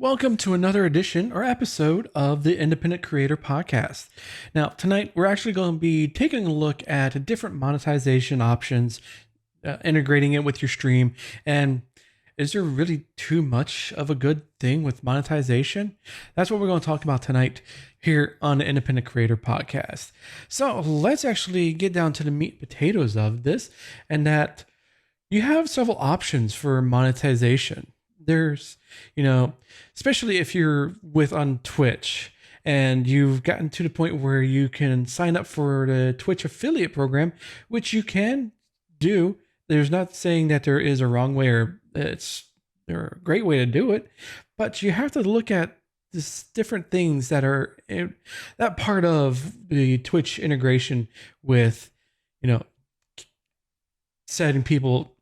Welcome to another edition or episode of the Independent Creator Podcast. Now, tonight we're actually going to be taking a look at different monetization options, integrating it with your stream. And is there really too much of a good thing with monetization? That's what we're going to talk about tonight here on the Independent Creator Podcast. So let's actually get down to the meat and potatoes of this, and that you have several options for monetization. There's, especially if you're on Twitch and you've gotten to the point where you can sign up for the Twitch affiliate program, which you can do. There's not saying that there is a wrong way or there's a great way to do it, but you have to look at this different things that are in that part of the Twitch integration with, setting people.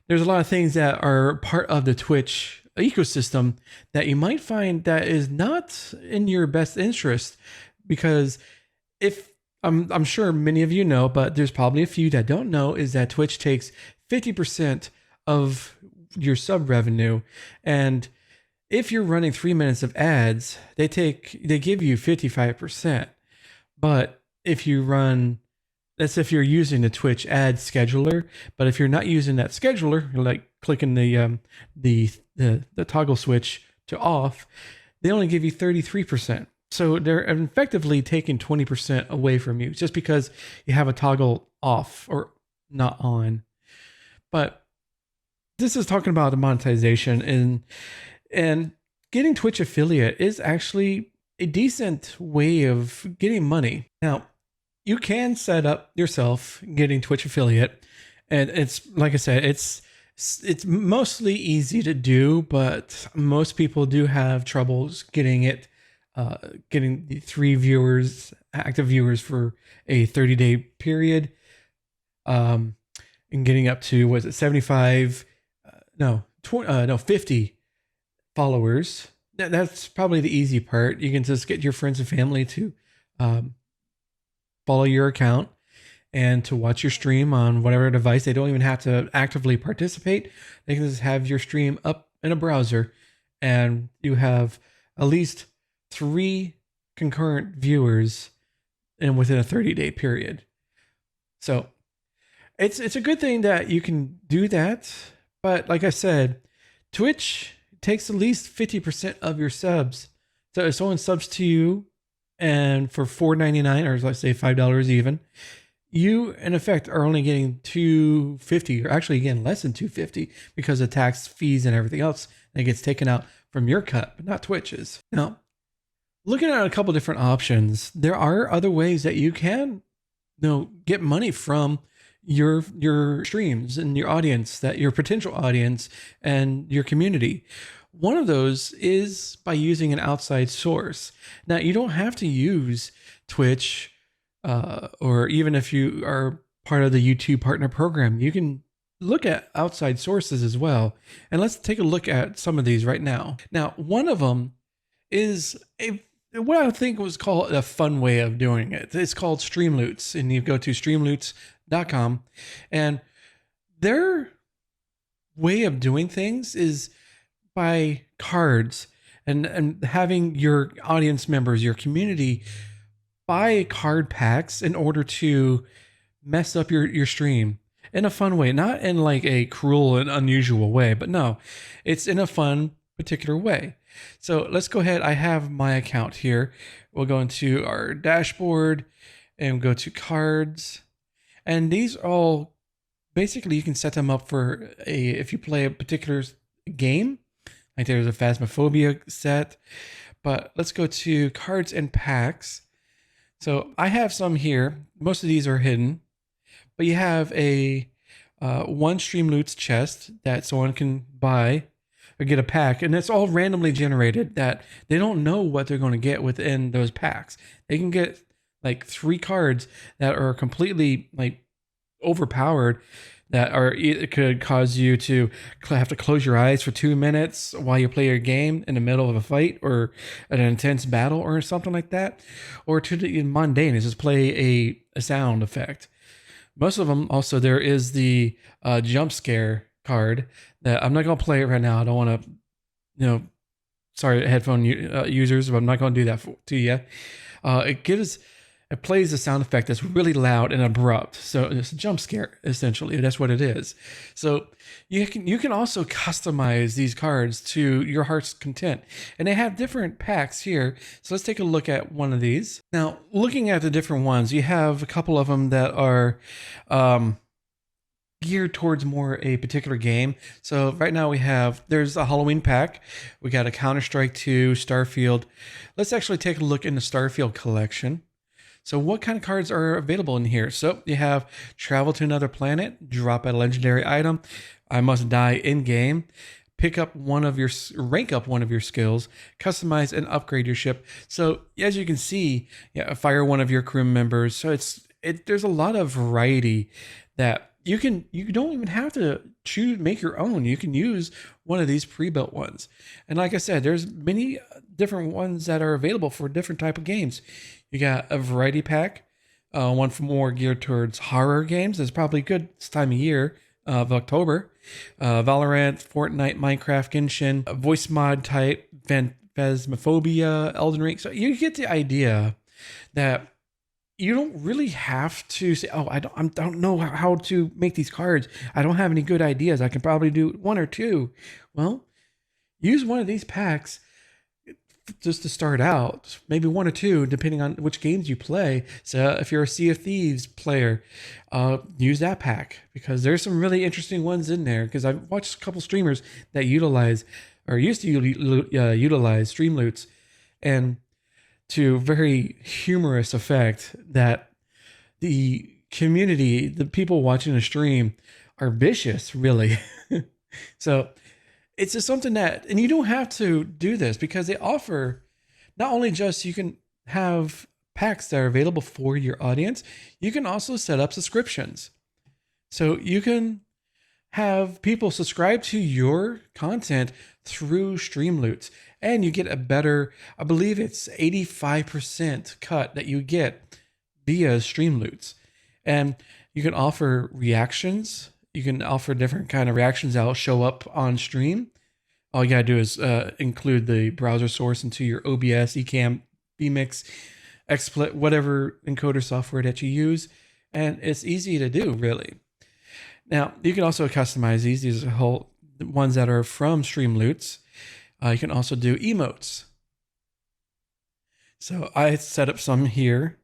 There's a lot of things that are part of the Twitch ecosystem that you might find that is not in your best interest, because if I'm sure many of you know, but there's probably a few that don't know, is that Twitch takes 50% of your sub revenue, and if you're running 3 minutes of ads, they give you 55%. But if you run, that's if you're using the Twitch ad scheduler. But if you're not using that scheduler, like clicking the toggle switch to off, they only give you 33%. So they're effectively taking 20% away from you just because you have a toggle off or not on. But this is talking about the monetization, and getting Twitch affiliate is actually a decent way of getting money. Now, you can set up yourself getting Twitch affiliate, and it's like I said, it's mostly easy to do, but most people do have troubles getting it, getting the 3 active viewers for a 30-day period, and getting up to 75, 50 followers. That's probably the easy part. You can just get your friends and family to follow your account and to watch your stream on whatever device. They don't even have to actively participate. They can just have your stream up in a browser, and you have at least 3 concurrent viewers within a 30-day period. So it's a good thing that you can do that. But like I said, Twitch takes at least 50% of your subs. So if someone subs to you and for $4.99, or let's say $5 even, you in effect are only getting $2.50, or actually again less than $2.50, because of tax, fees, and everything else that gets taken out from your cut, but not Twitch's. Now, looking at a couple different options, there are other ways that you can, get money from your streams and your audience, that your potential audience and your community. One of those is by using an outside source. Now, you don't have to use Twitch, or even if you are part of the YouTube partner program, you can look at outside sources as well. And let's take a look at some of these right now. Now, one of them is what I think was called a fun way of doing it. It's called Streamloots, and you go to streamloots.com, and their way of doing things is by cards, and having your audience members, your community, buy card packs in order to mess up your stream in a fun way, not in like a cruel and unusual way, but no, it's in a fun particular way. So let's go ahead. I have my account here. We'll go into our dashboard and go to cards. And these all, basically you can set them up for if you play a particular game, like there's a Phasmophobia set. But let's go to cards and packs. So I have some here. Most of these are hidden, but you have a one Streamloots chest that someone can buy or get a pack, and it's all randomly generated, that they don't know what they're going to get within those packs. They can get like 3 cards that are completely like overpowered, that it could cause you to have to close your eyes for 2 minutes while you play your game in the middle of a fight or an intense battle or something like that, or to the mundane is just play a sound effect. Most of them also, there is the jump scare card that I'm not going to play it right now. I don't want to sorry, headphone users, but I'm not going to do that to you. It plays a sound effect that's really loud and abrupt. So it's a jump scare, essentially. That's what it is. So you can also customize these cards to your heart's content. And they have different packs here. So let's take a look at one of these. Now, looking at the different ones, you have a couple of them that are geared towards more a particular game. So right now there's a Halloween pack. We got a Counter-Strike 2, Starfield. Let's actually take a look in the Starfield collection. So what kind of cards are available in here? So you have travel to another planet, drop a legendary item, I must die in game, rank up one of your skills, customize and upgrade your ship. So as you can see, fire one of your crew members. So there's a lot of variety that you don't even have to make your own. You can use one of these pre-built ones. And like I said, there's many different ones that are available for different type of games. You got a variety pack, one for more geared towards horror games. It's probably good this time of year of October. Valorant, Fortnite, Minecraft, Genshin, voice mod type, Phasmophobia, Elden Ring. So you get the idea that you don't really have to say, oh, I don't know how to make these cards. I don't have any good ideas. I can probably do one or two. Well, use one of these packs just to start out, maybe one or two, depending on which games you play. So if you're a Sea of Thieves player, use that pack because there's some really interesting ones in there. Because I've watched a couple streamers that used to utilize Streamloots, and to very humorous effect that the community, the people watching the stream, are vicious, really. So it's just something and you don't have to do this because they offer not only just you can have packs that are available for your audience, you can also set up subscriptions. So you can have people subscribe to your content through Streamloots, and you get a better, I believe it's 85% cut that you get via Streamloots. And you can offer reactions. You can offer different kind of reactions that will show up on stream. All you gotta do is include the browser source into your OBS, Ecamm, vMix, XSplit, whatever encoder software that you use. And it's easy to do, really. Now, you can also customize these. These are ones that are from Streamloots. You can also do emotes. So I set up some here.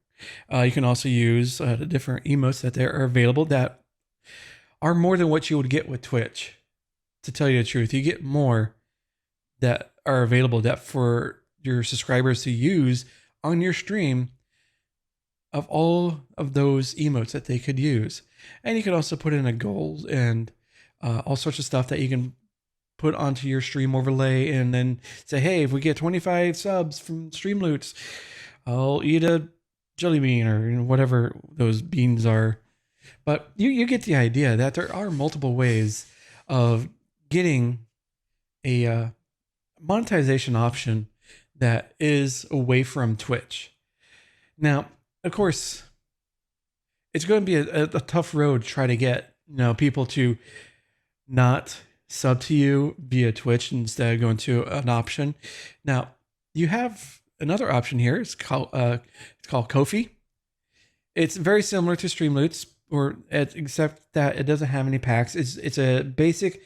You can also use the different emotes that there are available that are more than what you would get with Twitch. To tell you the truth, you get more that are available that for your subscribers to use on your stream of all of those emotes that they could use. And you can also put in a goal and all sorts of stuff that you can put onto your stream overlay and then say, hey, if we get 25 subs from Streamloots, I'll eat a jelly bean or whatever those beans are. But you get the idea that there are multiple ways of getting a monetization option that is away from Twitch. Now, of course, it's going to be a tough road to try to get people to not sub to you via Twitch instead of going to an option. Now, you have another option here. It's called Kofi. It's very similar to Streamloots, except that it doesn't have any packs. It's a basic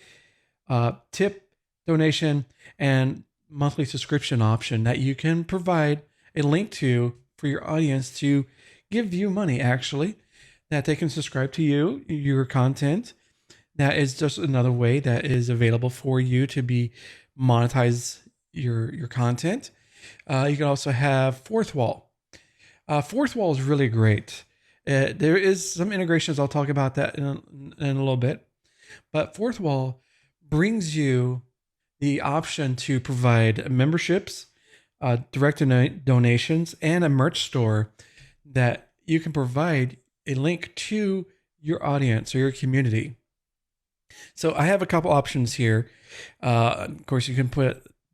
tip, donation, and monthly subscription option that you can provide a link to for your audience to give you money, actually, that they can subscribe to your content. That is just another way that is available for you to monetize your content. You can also have FourthWall. FourthWall is really great. There is some integrations. I'll talk about that in a little bit. But FourthWall brings you the option to provide memberships, direct donations, and a merch store that you can provide a link to your audience or your community. So I have a couple options here. Of course, you can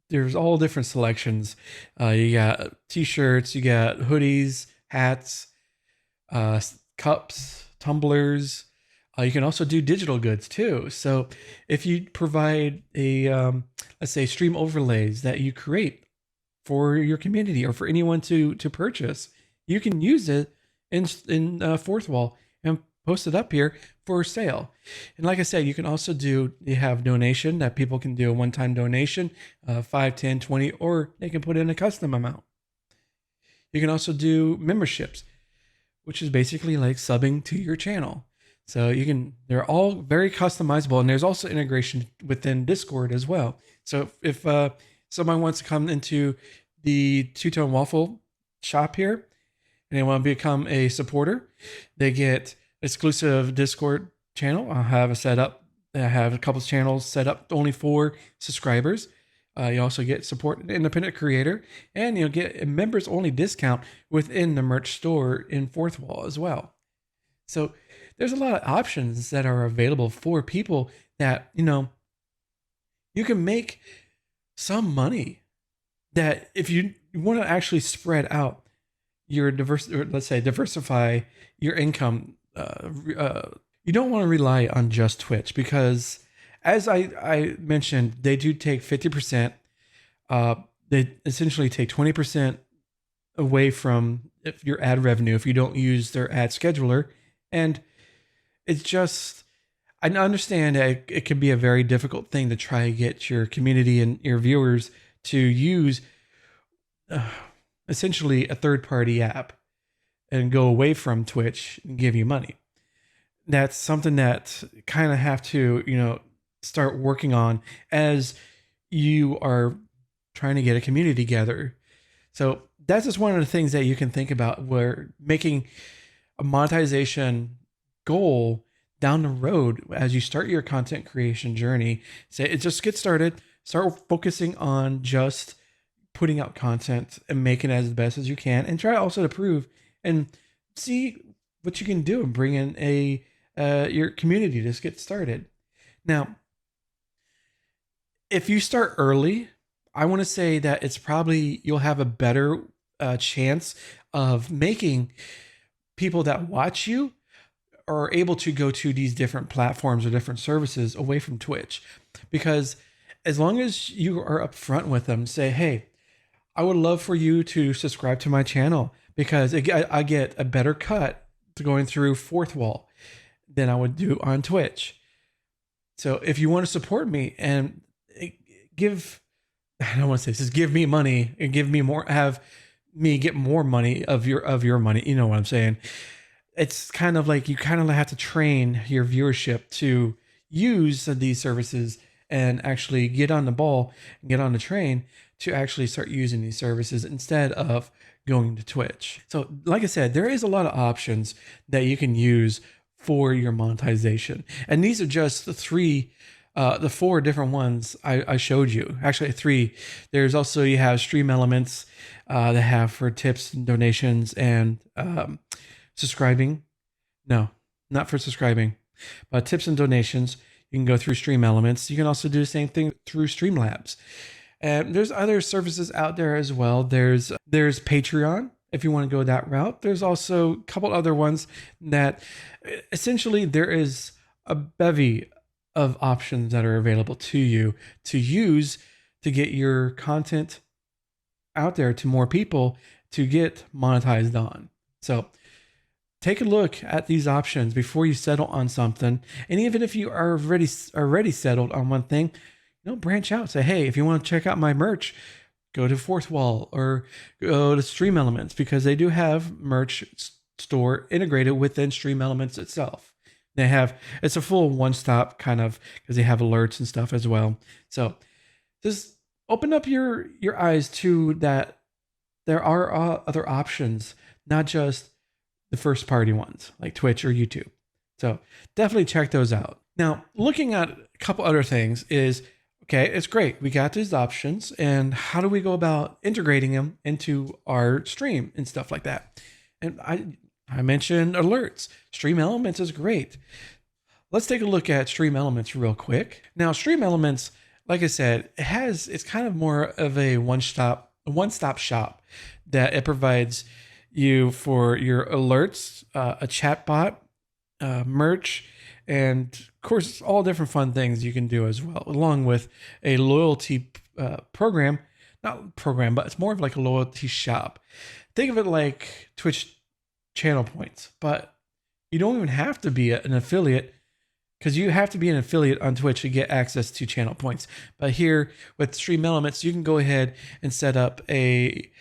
there's all different selections. You got t-shirts, you got hoodies, hats, cups, tumblers, You can also do digital goods too. So if you provide a, let's say, stream overlays that you create for your community or for anyone to purchase, you can use it in FourthWall and post it up here for sale. And like I said, you can also you have donation that people can do a one-time donation, 5, 10, 20, or they can put in a custom amount. You can also do memberships, which is basically like subbing to your channel. So they're all very customizable, and there's also integration within Discord as well. So if someone wants to come into the Two-Tone Waffle shop here and they want to become a supporter, they get exclusive Discord channel. I have a couple of channels set up only for subscribers. You also get support an independent creator, and you'll get a members only discount within the merch store in FourthWall as well. So there's a lot of options that are available for people that, you can make some money that if you want to actually spread out your diversify your income. You don't want to rely on just Twitch because, as I mentioned, they do take 50%. They essentially take 20% away from your ad revenue if you don't use their ad scheduler. And it's just, I understand that it can be a very difficult thing to try to get your community and your viewers to use essentially a third-party app and go away from Twitch and give you money. That's something that kind of have to, start working on as you are trying to get a community together. So that's just one of the things that you can think about, where making a monetization goal down the road as you start your content creation journey. Just get started, start focusing on just putting out content and making it as best as you can, and try also to prove and see what you can do and bring in your community to get started. Now, if you start early, I want to say that it's probably you'll have a better chance of making people that watch you are able to go to these different platforms or different services away from Twitch. Because as long as you are upfront with them, say, hey, I would love for you to subscribe to my channel because I get a better cut to going through FourthWall than I would do on Twitch. So if you want to support me and I don't want to say this, just give me money and give me more, have me get more money of your money. You know what I'm saying? It's kind of like you kind of have to train your viewership to use these services and actually get on the ball and get on the train to actually start using these services instead of going to Twitch. So like I said, there is a lot of options that you can use for your monetization. And these are just the 4 different ones I showed you. Actually 3. There's also, you have Stream Elements that have for tips and donations and subscribing. No, not for subscribing, but tips and donations. You can go through Stream Elements. You can also do the same thing through Streamlabs. And there's other services out there as well. There's Patreon, if you want to go that route. There's also a couple other ones that essentially there is a bevy of options that are available to you to use to get your content out there to more people to get monetized on. So take a look at these options before you settle on something. And even if you are already settled on one thing, branch out. Say, hey, if you want to check out my merch, go to FourthWall or go to Stream Elements, because they do have merch store integrated within Stream Elements itself. It's a full one-stop kind of, because they have alerts and stuff as well. So just open up your eyes to that. There are other options, not just the first party ones like Twitch or YouTube. So definitely check those out. Now, looking at a couple other things is, okay, it's great. We got these options, and how do we go about integrating them into our stream and stuff like that? And I mentioned alerts. Stream Elements is great. Let's take a look at Stream Elements real quick. Now, Stream Elements, like I said, it's kind of more of a one-stop shop that it provides you for your alerts, a chat bot, merch, And of course, all different fun things you can do as well, along with a loyalty program. Not program, but it's more of like a loyalty shop. Think of it like Twitch channel points, but you don't even have to be an affiliate, because you have to be an affiliate on Twitch to get access to channel points. But here with Stream Elements, you can go ahead and set up a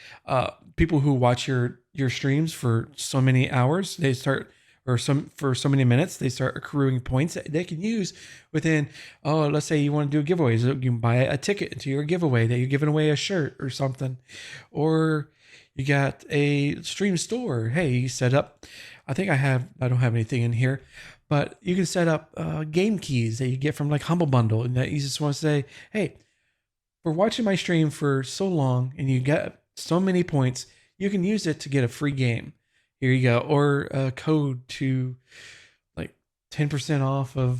people who watch your streams for so many hours, they start, or for so many minutes, they start accruing points that they can use within. Oh, let's say you want to do a giveaway, so you can buy a ticket into your giveaway that you're giving away a shirt or something, or you got a stream store. Hey, you set up. I don't have anything in here, but you can set up game keys that you get from like Humble Bundle, and that you just want to say, hey, for watching my stream for so long and you get so many points, you can use it to get a free game. Here you go. Or a code to like 10% off of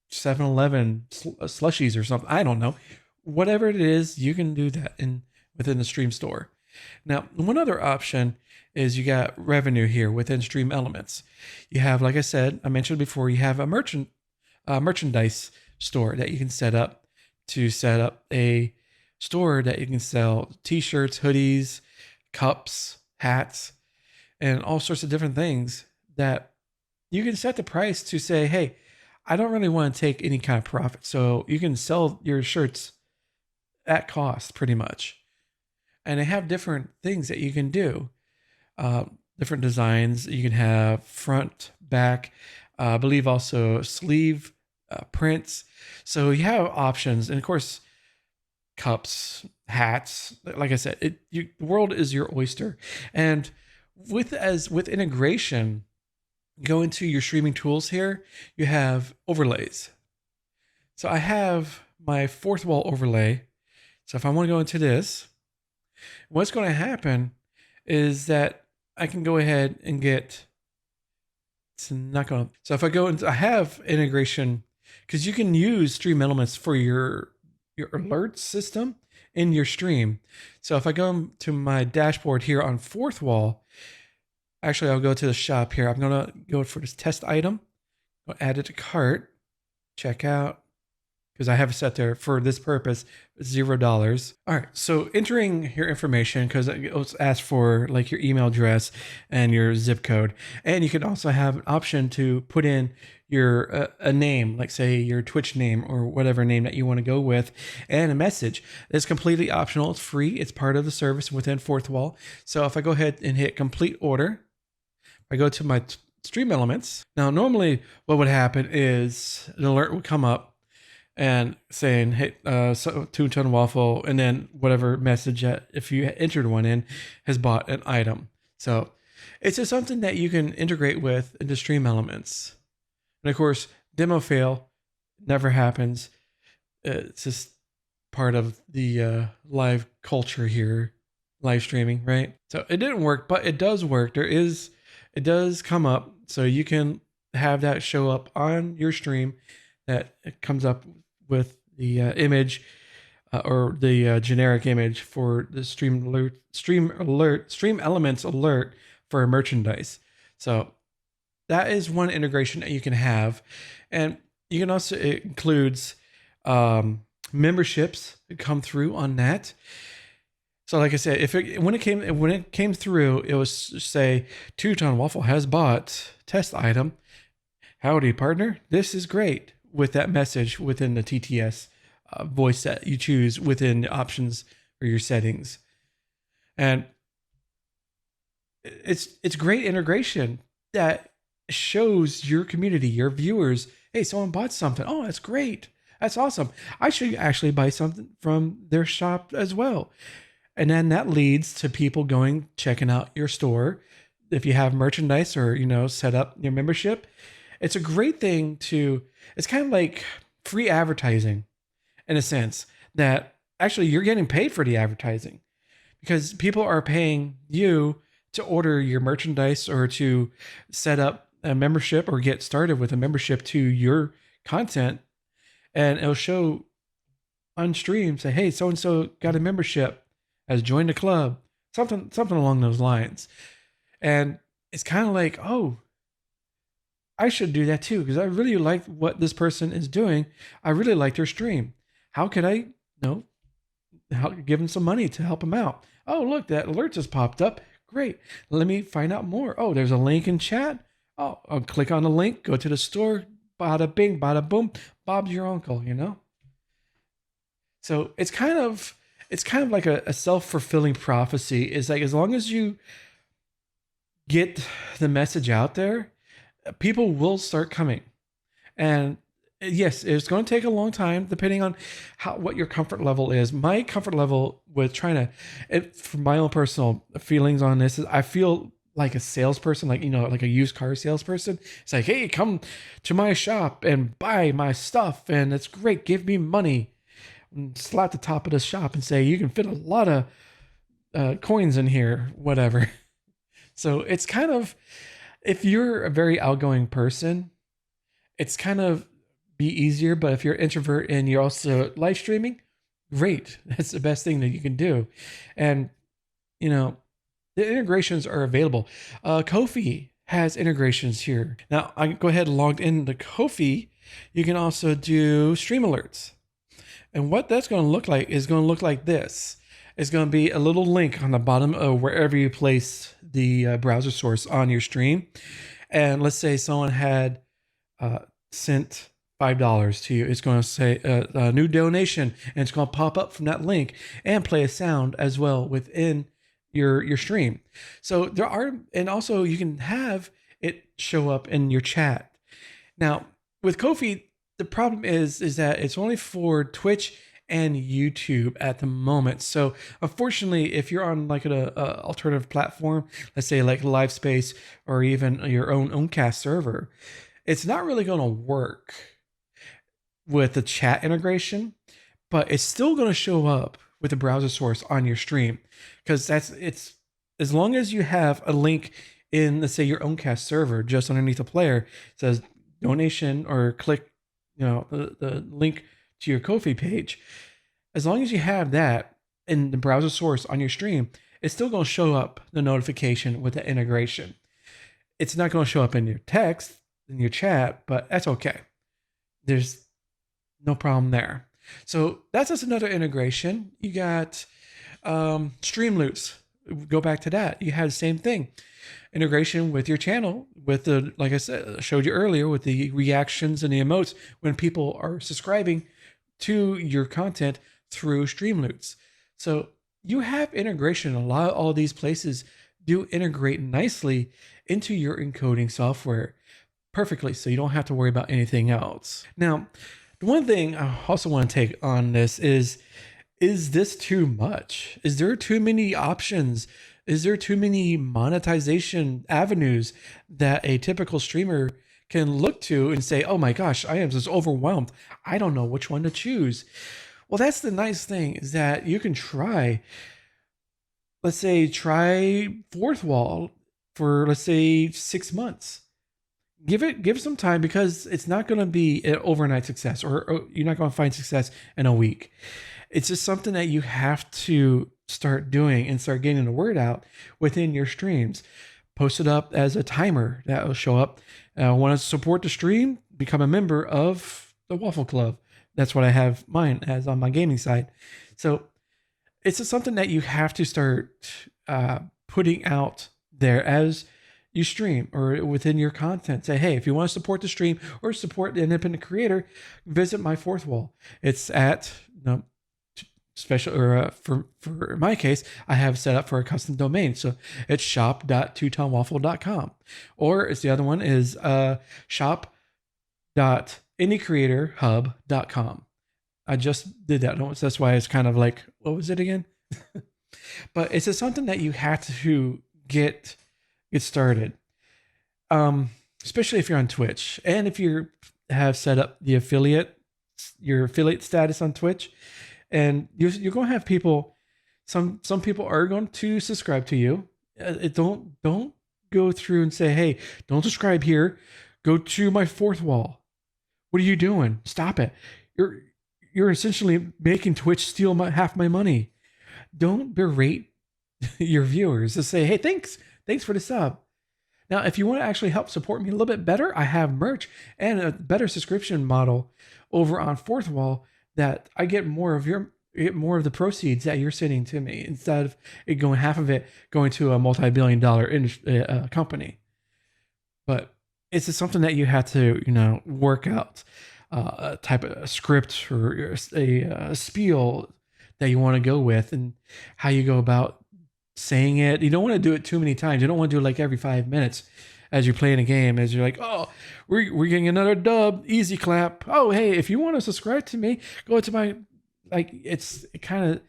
7-Eleven slushies or something. I don't know. Whatever it is, you can do that within the Stream Store. Now, one other option is you got revenue here within Stream Elements. You have, like I mentioned before, you have a merchandise store that you can set up to set up a store that you can sell t-shirts, hoodies, cups, hats, and all sorts of different things that you can set the price to say, hey, I don't really want to take any kind of profit. So you can sell your shirts at cost pretty much. And they have different things that you can do. Different designs. You can have front, back, I believe also sleeve prints. So you have options. And of course, cups, hats. Like I said, the world is your oyster. And with integration, go into your streaming tools here, you have overlays. So I have my FourthWall overlay. So if I want to go into this, what's going to happen is that I can go ahead and get, it's not going to, so if I go into, I have integration, because you can use Stream Elements for your alert system in your stream. So if I go to my dashboard here on FourthWall, actually I'll go to the shop here. I'm going to go for this test item. I'll add it to cart, check out, because I have it set there for this purpose, $0. All right, so entering your information, because it's asked for like your email address and your zip code. And you can also have an option to put in your a name, like say your Twitch name or whatever name that you want to go with, and a message. It's completely optional. It's free. It's part of the service within FourthWall. So if I go ahead and hit complete order, I go to my Stream Elements. Now, normally what would happen is an alert would come up and saying, hey, Toonton Waffle, and then whatever message that, if you entered one in, has bought an item. So it's just something that you can integrate with into Stream Elements. And of course, demo fail never happens. It's just part of the live culture here, live streaming, right? So it didn't work, but it does work. It does come up, so you can have that show up on your stream, that it comes up with the image or the generic image for the Stream Elements alert for merchandise. So that is one integration that you can have, and you can also, it includes memberships that come through on that. So like I said, when it came through, it was say Toonton Waffle has bought test item. Howdy, partner. This is great, with that message within the TTS voice that you choose within the options or your settings. And it's great integration that shows your community, your viewers, hey, someone bought something. Oh, that's great. That's awesome. I should actually buy something from their shop as well. And then that leads to people checking out your store. If you have merchandise or, set up your membership, it's a great thing it's kind of like free advertising in a sense, that actually you're getting paid for the advertising, because people are paying you to order your merchandise or to set up a membership or get started with a membership to your content. And it'll show on stream, say, hey, so-and-so got a membership, has joined a club, something along those lines. And it's kind of like, oh, I should do that too because I really like what this person is doing. I really like their stream. How could I, give them some money to help them out? Oh, look, that alert just popped up. Great. Let me find out more. Oh, there's a link in chat. Oh, I'll click on the link, go to the store, bada bing, bada boom. Bob's your uncle, So it's kind of like a self-fulfilling prophecy. It's like as long as you get the message out there, people will start coming. And yes, it's going to take a long time depending on what your comfort level is. My comfort level with trying to, from my own personal feelings on this, is I feel like a salesperson, like a used car salesperson. It's like, hey, come to my shop and buy my stuff, and it's great. Give me money. And slap the top of the shop and say you can fit a lot of coins in here, whatever. So it's kind of, if you're a very outgoing person, it's kind of be easier. But if you're an introvert and you're also live streaming, great. That's the best thing that you can do. And, the integrations are available. Kofi has integrations here. Now, I go ahead and log into Kofi. You can also do stream alerts. And what that's going to look like is going to look like this. It's going to be a little link on the bottom of wherever you place the browser source on your stream. And let's say someone had sent $5 to you. It's going to say a new donation, and it's going to pop up from that link and play a sound as well within your stream. So there are, and also you can have it show up in your chat. Now with Kofi, the problem is that it's only for Twitch and YouTube at the moment. So unfortunately, if you're on like an alternative platform, let's say like LiveSpace or even your own Oncast server, it's not really going to work with the chat integration, but it's still going to show up with the browser source on your stream, because it's as long as you have a link in, let's say, your Oncast server just underneath the player, it says donation, or click the link to your Kofi page. As long as you have that in the browser source on your stream, it's still going to show up the notification with the integration. It's not going to show up in your text, in your chat, but that's okay. There's no problem there. So that's just another integration. You got Streamloots. Go back to that. You have the same thing. Integration with your channel, with the, like I said, I showed you earlier, with the reactions and the emotes when people are subscribing to your content through Streamloots. So you have integration. A lot of all these places do integrate nicely into your encoding software perfectly, so you don't have to worry about anything else. Now, the one thing I also want to take on this is this too much? Is there too many options? Is there too many monetization avenues that a typical streamer can look to and say, oh my gosh, I am just overwhelmed. I don't know which one to choose. Well, that's the nice thing, is that you can try, let's say, try FourthWall for, let's say, 6 months. Give some time, because it's not going to be an overnight success, or you're not going to find success in a week. It's just something that you have to start doing and start getting the word out within your streams. Post it up as a timer that will show up. Want to support the stream? Become a member of the Waffle Club. That's what I have mine as on my gaming side. So it's just something that you have to start putting out there as you stream or within your content. Say, hey, if you want to support the stream or support the independent creator, visit my FourthWall. It's at special, or for my case, I have set up for a custom domain. So it's shop.twotonwaffle.com, or it's the other one is shop.indiecreatorhub.com. I just did that. That's why it's kind of like, what was it again? But it's just something that you have to get started. Especially if you're on Twitch, and if you have set up your affiliate status on Twitch, and you're going to have people. Some people are going to subscribe to you. Don't go through and say, hey, don't subscribe here. Go to my FourthWall. What are you doing? Stop it. You're essentially making Twitch steal half my money. Don't berate your viewers. Just say, hey, thanks for the sub. Now, if you want to actually help support me a little bit better, I have merch and a better subscription model over on FourthWall that I get more of the proceeds that you're sending to me instead of it going half of it going to a multi-billion-dollar company. But it's just something that you have to, work out a type of script or a spiel that you want to go with and how you go about saying it. You don't want to do it too many times. You don't want to do it like every 5 minutes as you're playing a game, as you're like, oh, we're getting another dub, easy clap. Oh, hey, if you want to subscribe to me, go to my, it kind of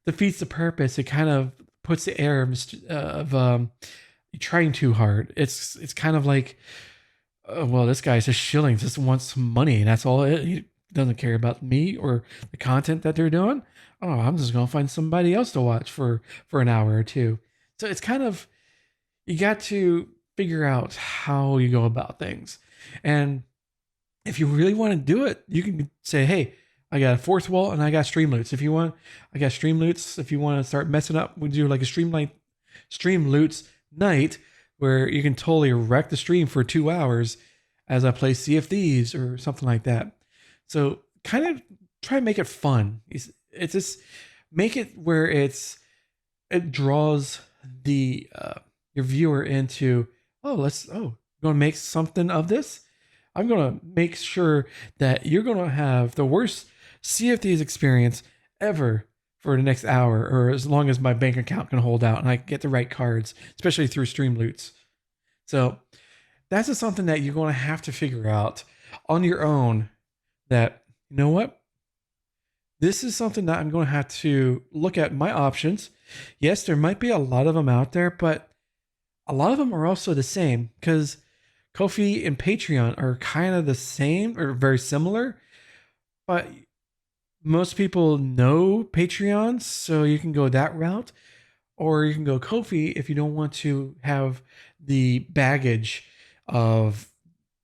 defeats the purpose. It kind of puts the air of trying too hard. It's kind of like, well, this guy's just shilling, just wants some money, and that's all. He doesn't care about me or the content that they're doing. Oh, I'm just gonna find somebody else to watch for an hour or two. So it's kind of, you got to figure out how you go about things, and if you really want to do it, you can say, hey, I got a FourthWall and I got Streamloots. If you want, I got Streamloots. If you want to start messing up, we do like a Streamloots night where you can totally wreck the stream for 2 hours as I play Sea of Thieves or something like that. So kind of try to make it fun. It's just make it where it draws the your viewer into, going to make something of this. I'm going to make sure that you're going to have the worst Sea of Thieves experience ever for the next hour, or as long as my bank account can hold out and I get the right cards, especially through Streamloots. So that's just something that you're going to have to figure out on your own, that, you know what? This is something that I'm going to have to look at my options. Yes, there might be a lot of them out there, but a lot of them are also the same, because Kofi and Patreon are kind of the same or very similar, but most people know Patreon, so you can go that route, or you can go Kofi if you don't want to have the baggage of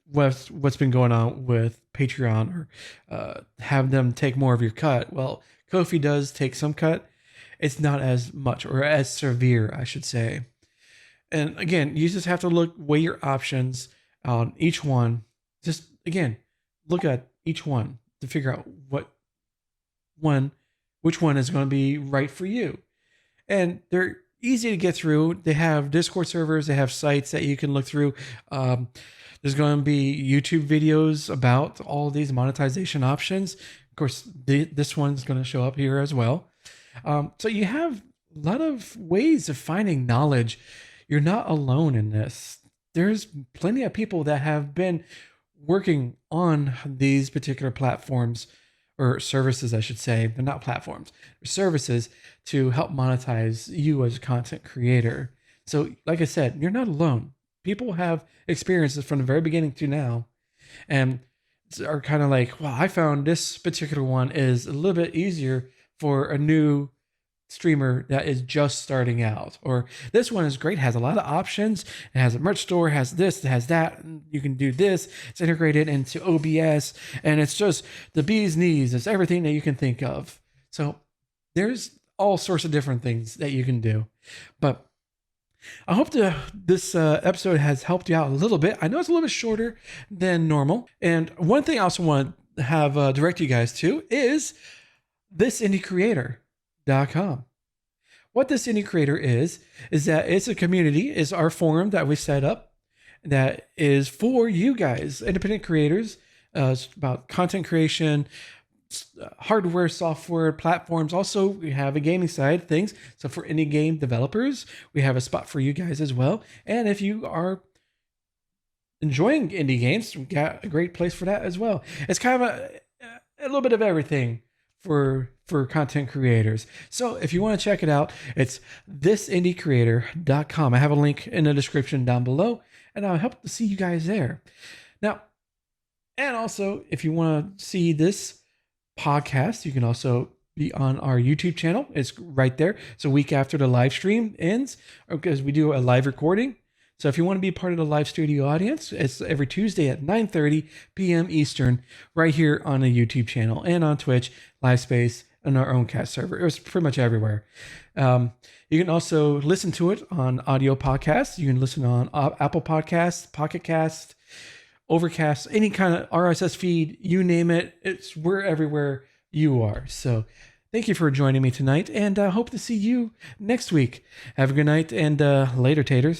what's been going on with Patreon, or have them take more of your cut. Well, Kofi does take some cut. It's not as much, or as severe, I should say. And again, you just have to weigh your options on each one. Just again, look at each one to figure out which one is going to be right for you. And they're easy to get through. They have Discord servers, they have sites that you can look through. There's going to be YouTube videos about all these monetization options. Of course, this one's going to show up here as well. So you have a lot of ways of finding knowledge. You're not alone in this. There's plenty of people that have been working on these particular platforms, or services, I should say. They're not platforms, they're services to help monetize you as a content creator. So like I said, you're not alone. People have experiences from the very beginning to now, and are kind of like, well, I found this particular one is a little bit easier for a new streamer that is just starting out, or this one is great, has a lot of options, it has a merch store, has this, it has that, you can do this, it's integrated into OBS, and it's just the bee's knees. It's everything that you can think of. So there's all sorts of different things that you can do. But I hope this episode has helped you out a little bit. I know it's a little bit shorter than normal, and one thing I also want to have direct you guys to is thisindiecreator.com. What This Indie Creator is that it's a community, is our forum that we set up that is for you guys, independent creators. It's about content creation, hardware, software, platforms. Also, we have a gaming side things. So for indie game developers, we have a spot for you guys as well. And if you are enjoying indie games, we got a great place for that as well. It's kind of a little bit of everything for content creators. So if you want to check it out, it's thisindiecreator.com. I have a link in the description down below, and I'll help to see you guys there. Now, and also, if you want to see this podcast, you can also be on our YouTube channel. It's right there. It's a week after the live stream ends, because we do a live recording. So if you want to be part of the live studio audience, it's every Tuesday at 9:30 p.m. Eastern, right here on the YouTube channel and on Twitch, LiveSpace, on our own cast server. It was pretty much everywhere. You can also listen to it on audio podcasts. You can listen on Apple Podcasts, Pocket Cast, Overcast, any kind of RSS feed, you name it. We're everywhere you are. So thank you for joining me tonight, and I hope to see you next week. Have a good night, and later, taters.